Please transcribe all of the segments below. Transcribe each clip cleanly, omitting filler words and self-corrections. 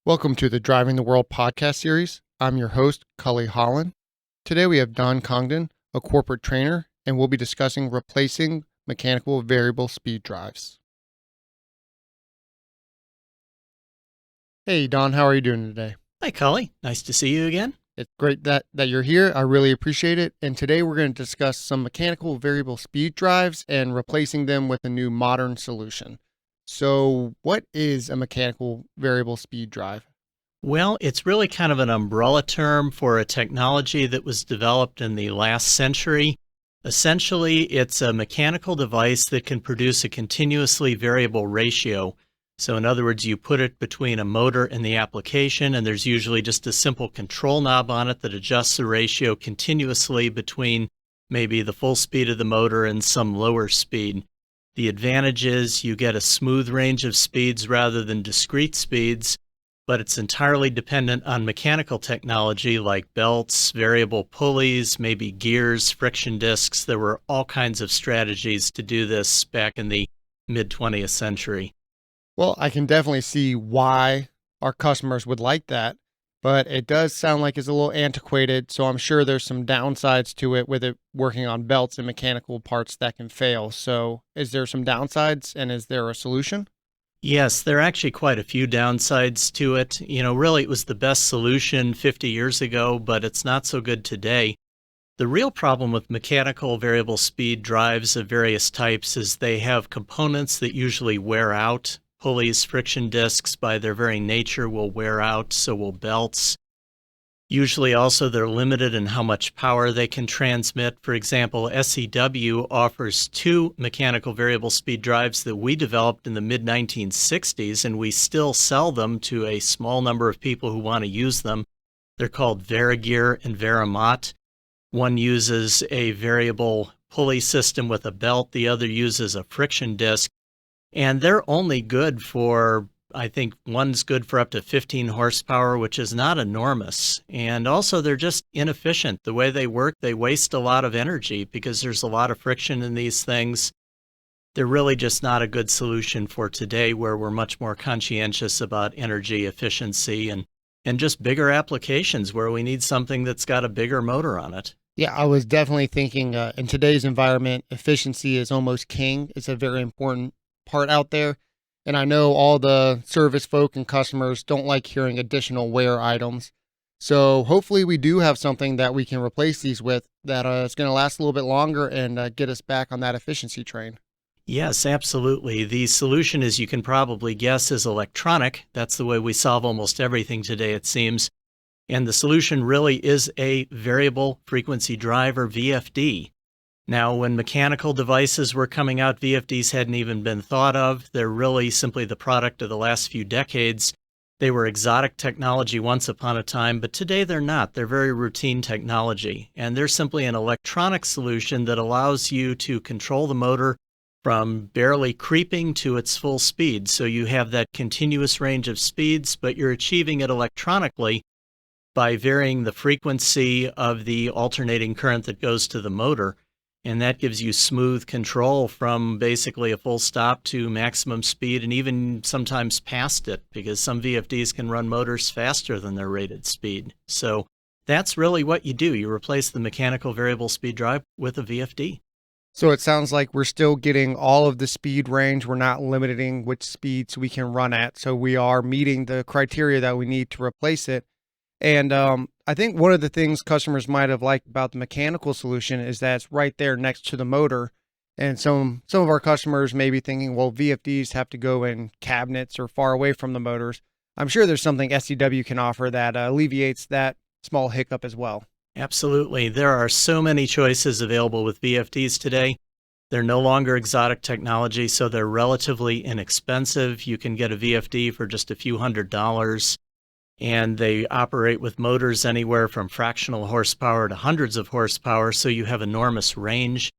Welcome to the Driving the World podcast series. I'm your host, Cully Holland. Today we have Don Congdon, a corporate trainer, and we'll be discussing replacing mechanical variable speed drives. Hey Don, how are you doing today? Hi Cully, nice to see you again. It's great that you're here. I really appreciate it. And today we're going to discuss some mechanical variable speed drives and replacing them with a new modern solution. So what is a mechanical variable speed drive? Well, it's really kind of an umbrella term for a technology that was developed in the last century. Essentially, it's a mechanical device that can produce a continuously variable ratio. So in other words, you put it between a motor and the application, and there's usually just a simple control knob on it that adjusts the ratio continuously between maybe the full speed of the motor and some lower speed. The advantage is you get a smooth range of speeds rather than discrete speeds, but it's entirely dependent on mechanical technology like belts, variable pulleys, maybe gears, friction discs. There were all kinds of strategies to do this back in the mid-20th century. Well, I can definitely see why our customers would like that, but it does sound like it's a little antiquated, so I'm sure there's some downsides to it with it working on belts and mechanical parts that can fail. So is there some downsides, and is there a solution? Yes, there are actually quite a few downsides to it. Really it was the best solution 50 years ago, but it's not so good today. The real problem with mechanical variable speed drives of various types is they have components that usually wear out. Pulleys, friction discs, by their very nature, will wear out, so will belts. Usually also they're limited in how much power they can transmit. For example, SEW offers two mechanical variable speed drives that we developed in the mid-1960s, and we still sell them to a small number of people who want to use them. They're called Varigear and Varamot. One uses a variable pulley system with a belt, the other uses a friction disc. And they're only good for, I think one's good for up to 15 horsepower, which is not enormous. And also they're just inefficient. The way they work, they waste a lot of energy because there's a lot of friction in these things. They're really just not a good solution for today, where we're much more conscientious about energy efficiency and just bigger applications where we need something that's got a bigger motor on it. Yeah, I was definitely thinking in today's environment, efficiency is almost king. It's a very important part out there. And I know all the service folk and customers don't like hearing additional wear items. So hopefully we do have something that we can replace these with that is going to last a little bit longer and get us back on that efficiency train. Yes, absolutely. The solution, as you can probably guess, is electronic. That's the way we solve almost everything today, it seems. And the solution really is a variable frequency drive, or VFD. Now, when mechanical devices were coming out, VFDs hadn't even been thought of. They're really simply the product of the last few decades. They were exotic technology once upon a time, but today they're not. They're very routine technology. And they're simply an electronic solution that allows you to control the motor from barely creeping to its full speed. So you have that continuous range of speeds, but you're achieving it electronically by varying the frequency of the alternating current that goes to the motor. And that gives you smooth control from basically a full stop to maximum speed, and even sometimes past it, because some VFDs can run motors faster than their rated speed. So that's really what you do. You replace the mechanical variable speed drive with a VFD. So it sounds like we're still getting all of the speed range. We're not limiting which speeds we can run at. So we are meeting the criteria that we need to replace it. And I think one of the things customers might have liked about the mechanical solution is that it's right there next to the motor. And some of our customers may be thinking, well, VFDs have to go in cabinets or far away from the motors. I'm sure there's something SEW can offer that alleviates that small hiccup as well. Absolutely. There are so many choices available with VFDs today. They're no longer exotic technology, so they're relatively inexpensive. You can get a VFD for just a few $100s. And they operate with motors anywhere from fractional horsepower to hundreds of horsepower, so you have enormous range.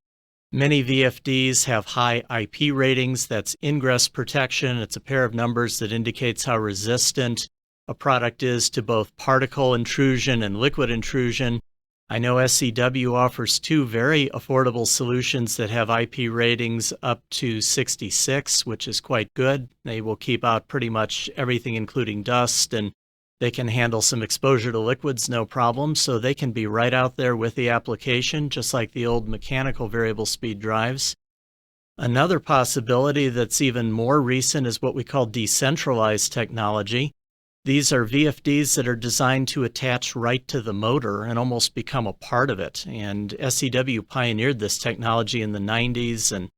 Many VFDs have high IP ratings. That's ingress protection. It's a pair of numbers that indicates how resistant a product is to both particle intrusion and liquid intrusion. I know SEW offers two very affordable solutions that have IP ratings up to 66, which is quite good. They will keep out pretty much everything, including dust and They can handle some exposure to liquids, no problem, so they can be right out there with the application, just like the old mechanical variable speed drives. Another possibility that's even more recent is what we call decentralized technology. These are VFDs that are designed to attach right to the motor and almost become a part of it. And SEW pioneered this technology in the 90s, and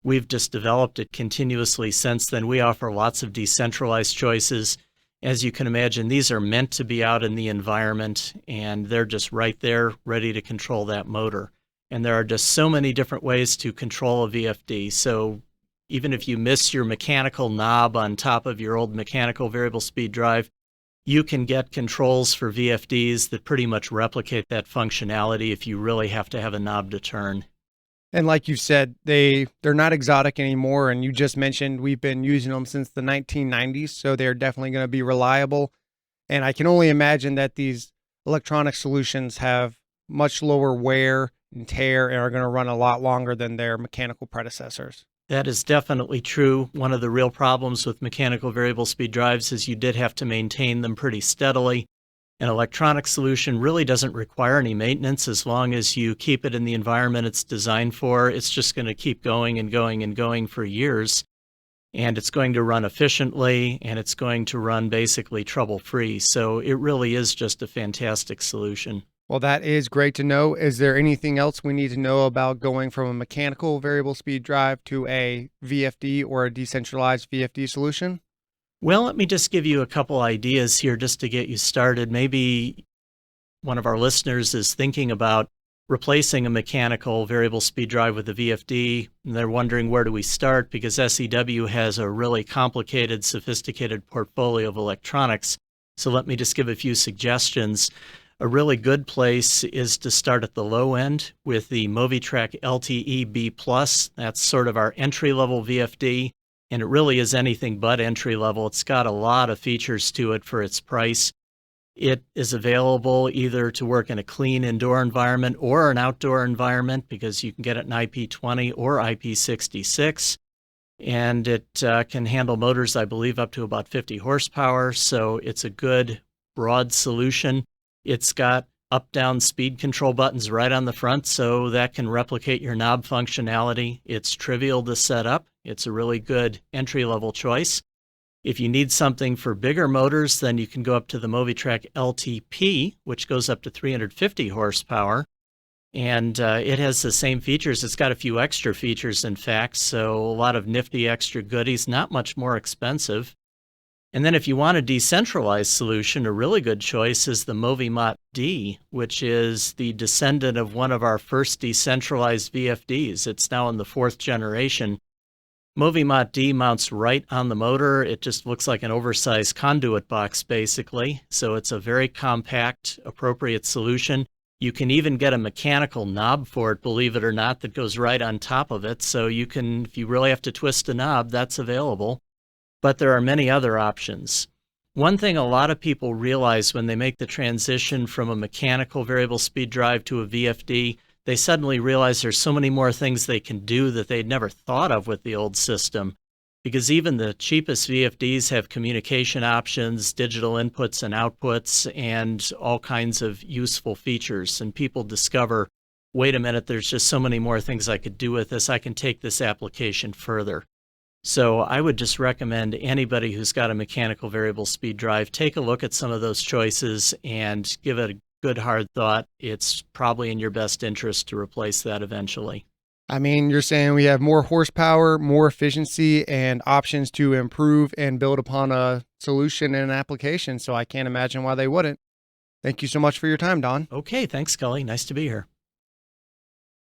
we've just developed it continuously since then. We offer lots of decentralized choices. As you can imagine, these are meant to be out in the environment, and they're just right there ready to control that motor. And there are just so many different ways to control a VFD. So even if you miss your mechanical knob on top of your old mechanical variable speed drive, you can get controls for VFDs that pretty much replicate that functionality if you really have to have a knob to turn. And like you said, they're not exotic anymore. And you just mentioned we've been using them since the 1990s, so they're definitely going to be reliable. And I can only imagine that these electronic solutions have much lower wear and tear and are going to run a lot longer than their mechanical predecessors. That is definitely true. One of the real problems with mechanical variable speed drives is you did have to maintain them pretty steadily. An electronic solution really doesn't require any maintenance as long as you keep it in the environment it's designed for. It's just going to keep going and going and going for years. And it's going to run efficiently, and it's going to run basically trouble-free. So it really is just a fantastic solution. Well, that is great to know. Is there anything else we need to know about going from a mechanical variable speed drive to a VFD or a decentralized VFD solution? Well, let me just give you a couple ideas here just to get you started. Maybe one of our listeners is thinking about replacing a mechanical variable speed drive with a VFD, and they're wondering where do we start because SEW has a really complicated, sophisticated portfolio of electronics. So let me just give a few suggestions. A really good place is to start at the low end with the Movitrack LTE B+. That's sort of our entry-level VFD. And it really is anything but entry level. It's got a lot of features to it for its price. It is available either to work in a clean indoor environment or an outdoor environment because you can get it in IP20 or IP66. And it can handle motors, I believe, up to about 50 horsepower. So it's a good, broad solution. It's got up-down speed control buttons right on the front, so that can replicate your knob functionality. It's trivial to set up. It's a really good entry-level choice. If you need something for bigger motors, then you can go up to the Movitrack LTP, which goes up to 350 horsepower. And it has the same features. It's got a few extra features, in fact, so a lot of nifty extra goodies, not much more expensive. And then if you want a decentralized solution, a really good choice is the Movimot D, which is the descendant of one of our first decentralized VFDs. It's now in the 4th generation. Movimot D mounts right on the motor. It just looks like an oversized conduit box, basically. So it's a very compact, appropriate solution. You can even get a mechanical knob for it, believe it or not, that goes right on top of it. So you can, if you really have to twist a knob, that's available. But there are many other options. One thing a lot of people realize when they make the transition from a mechanical variable speed drive to a VFD, they suddenly realize there's so many more things they can do that they'd never thought of with the old system. Because even the cheapest VFDs have communication options, digital inputs and outputs, and all kinds of useful features. And people discover, wait a minute, there's just so many more things I could do with this. I can take this application further. So I would just recommend anybody who's got a mechanical variable speed drive, take a look at some of those choices and give it a good hard thought. It's probably in your best interest to replace that eventually. I mean, you're saying we have more horsepower, more efficiency, and options to improve and build upon a solution and an application, so I can't imagine why they wouldn't. Thank you so much for your time, Don. Okay, thanks, Scully. Nice to be here.